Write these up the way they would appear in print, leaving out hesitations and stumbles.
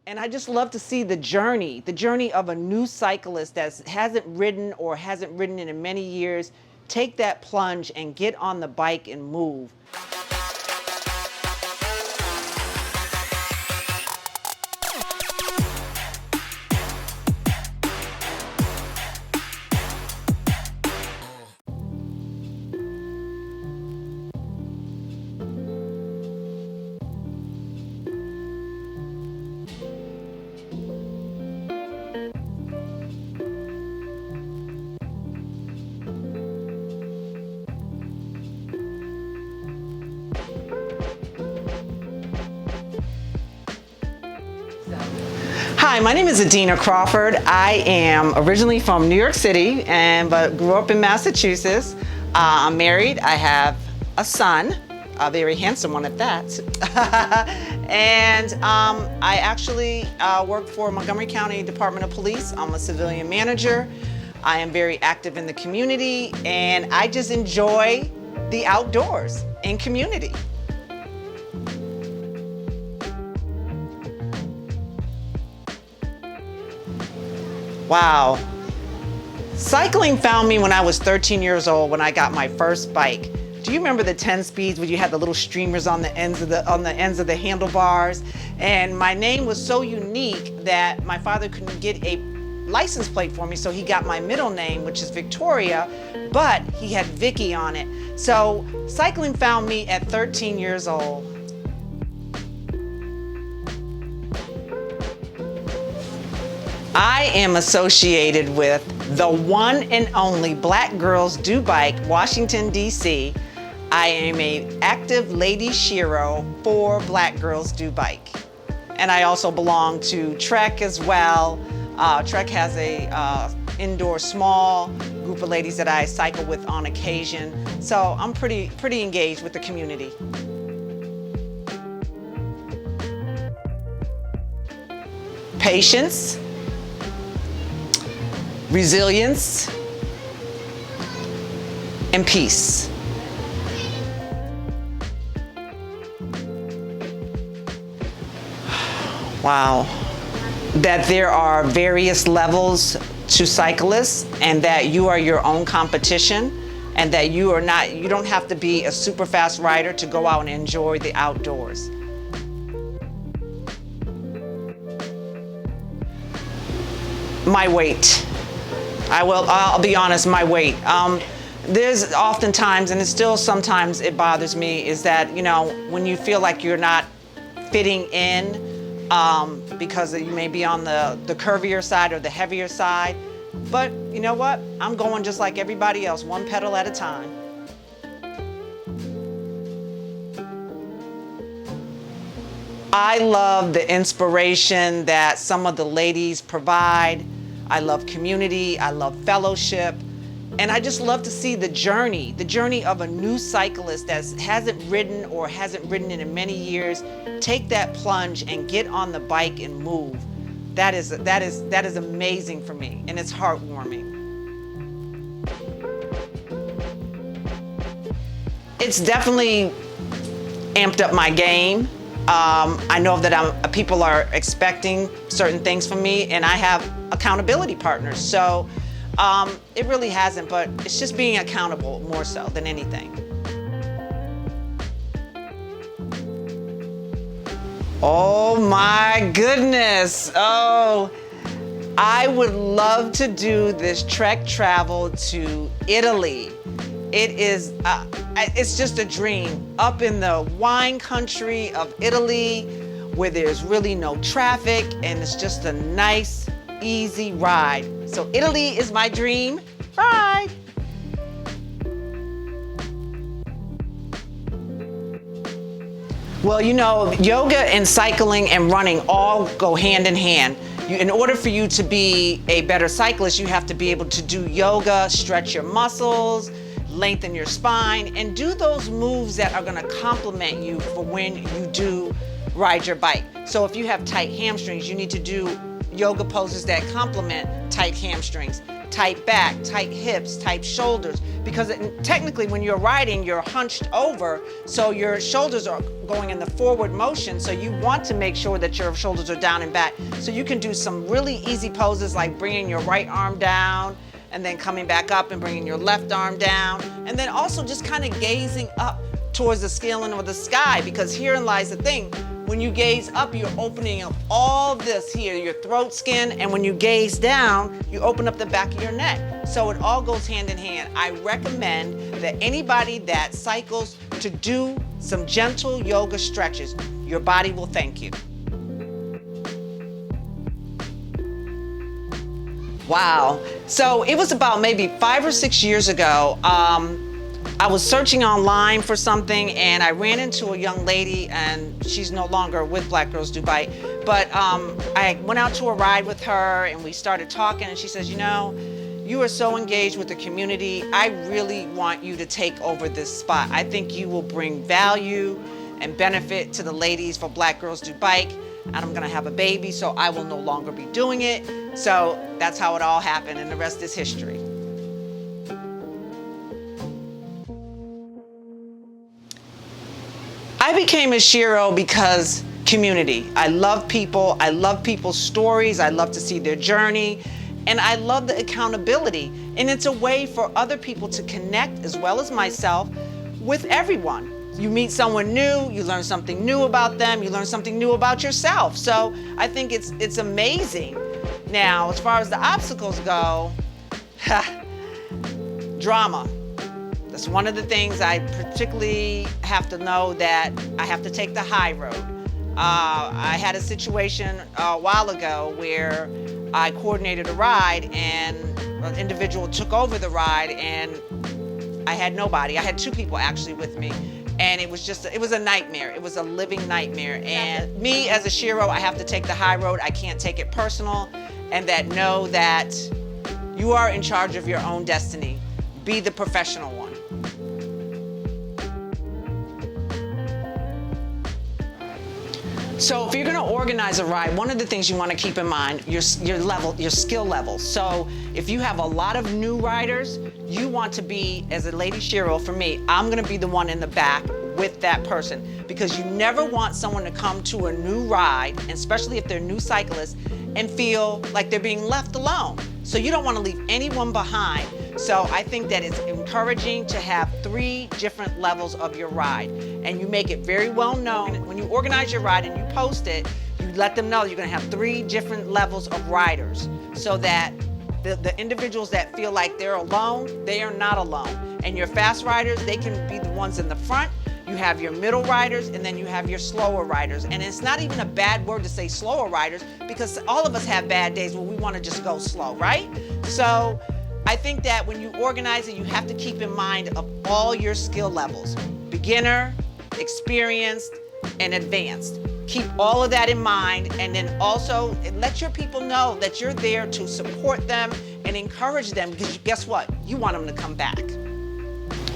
And I just love to see the journey of a new cyclist that hasn't ridden or hasn't ridden in many years, take that plunge and get on the bike and move. Hi, my name is Adina Crawford. I am originally from New York City, but grew up in Massachusetts. I'm married. I have a son, a very handsome one at that. And I actually work for Montgomery County Department of Police. I'm a civilian manager. I am very active in the community, and I just enjoy the outdoors and community. Wow. Cycling found me when I was 13 years old when I got my first bike. Do you remember the 10 speeds where you had the little streamers on the ends of the handlebars? And my name was so unique that my father couldn't get a license plate for me, so he got my middle name, which is Victoria, but he had Vicky on it. So cycling found me at 13 years old. I am associated with the one and only Black Girls Do Bike, Washington DC. I am an active lady Shiro for Black Girls Do Bike. And I also belong to Trek as well. Trek has a indoor small group of ladies that I cycle with on occasion. So I'm pretty engaged with the community. Patience, resilience, and peace. Wow. That there are various levels to cyclists, and that you are your own competition, and that you don't have to be a super fast rider to go out and enjoy the outdoors. My weight. I'll be honest, my weight. There's oftentimes, and it's still sometimes it bothers me, is that, you know, when you feel like you're not fitting in because you may be on the curvier side or the heavier side. But you know what? I'm going just like everybody else, one pedal at a time. I love the inspiration that some of the ladies provide. I love community, I love fellowship, and I just love to see the journey of a new cyclist that hasn't ridden or hasn't ridden in many years, take that plunge and get on the bike and move. That is amazing for me, and it's heartwarming. It's definitely amped up my game. I know that people are expecting certain things from me, and I have accountability partners. So it really hasn't, but it's just being accountable more so than anything. Oh my goodness. Oh, I would love to do this trek travel to Italy. It's just a dream. Up in the wine country of Italy, where there's really no traffic and it's just a nice, easy ride. So Italy is my dream ride. Well, you know, yoga and cycling and running all go hand in hand. In order for you to be a better cyclist, you have to be able to do yoga, stretch your muscles, lengthen your spine, and do those moves that are gonna complement you for when you do ride your bike. So if you have tight hamstrings, you need to do yoga poses that complement tight hamstrings. tight back, tight hips, tight shoulders, because technically when you're riding, you're hunched over, so your shoulders are going in the forward motion, so you want to make sure that your shoulders are down and back. So you can do some really easy poses like bringing your right arm down and then coming back up and bringing your left arm down, and then also just kind of gazing up towards the ceiling or the sky, because herein lies the thing. When you gaze up, you're opening up all this here, your throat skin, and when you gaze down, you open up the back of your neck. So it all goes hand in hand. I recommend that anybody that cycles to do some gentle yoga stretches. Your body will thank you. Wow. So it was about maybe 5 or 6 years ago. I was searching online for something and I ran into a young lady, and she's no longer with Black Girls Do Bike, but I went out to a ride with her and we started talking, and she says, you know, you are so engaged with the community. I really want you to take over this spot. I think you will bring value and benefit to the ladies for Black Girls Do Bike, and I'm gonna have a baby, so I will no longer be doing it. So that's how it all happened, and the rest is history. I became a Shiro because community. I love people. I love people's stories. I love to see their journey. And I love the accountability. And it's a way for other people to connect, as well as myself, with everyone. You meet someone new, you learn something new about them, you learn something new about yourself. So I think it's amazing. Now, as far as the obstacles go, drama. That's one of the things I particularly have to know, that I have to take the high road. I had a situation a while ago where I coordinated a ride and an individual took over the ride, and I had nobody. I had 2 people actually with me, and it was a nightmare. It was a living nightmare. And me as a Shiro, I have to take the high road. I can't take it personal, and that know that you are in charge of your own destiny. Be the professional one. So if you're gonna organize a ride, one of the things you wanna keep in mind, your skill level. So if you have a lot of new riders, you want to be, as a lady Shiro, for me, I'm gonna be the one in the back with that person, because you never want someone to come to a new ride, and especially if they're new cyclists, and feel like they're being left alone. So you don't wanna leave anyone behind. So I think that it's encouraging to have 3 different levels of your ride, and you make it very well known. When you organize your ride and you post it, you let them know you're gonna have 3 different levels of riders, so that the individuals that feel like they're alone, they are not alone. And your fast riders, they can be the ones in the front. You have your middle riders, and then you have your slower riders. And it's not even a bad word to say slower riders, because all of us have bad days where we want to just go slow, right? So I think that when you organize it, you have to keep in mind of all your skill levels: beginner, experienced, and advanced. Keep all of that in mind, and then also let your people know that you're there to support them and encourage them, because guess what? You want them to come back.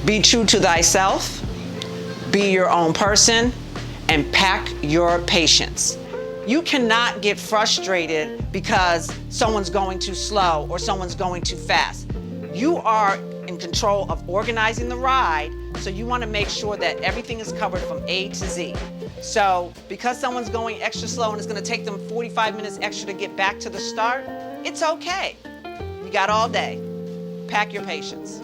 Be true to thyself. Be your own person, and pack your patience. You cannot get frustrated because someone's going too slow or someone's going too fast. You are in control of organizing the ride, so you want to make sure that everything is covered from A to Z. So because someone's going extra slow and it's going to take them 45 minutes extra to get back to the start, it's okay. You got all day. Pack your patience.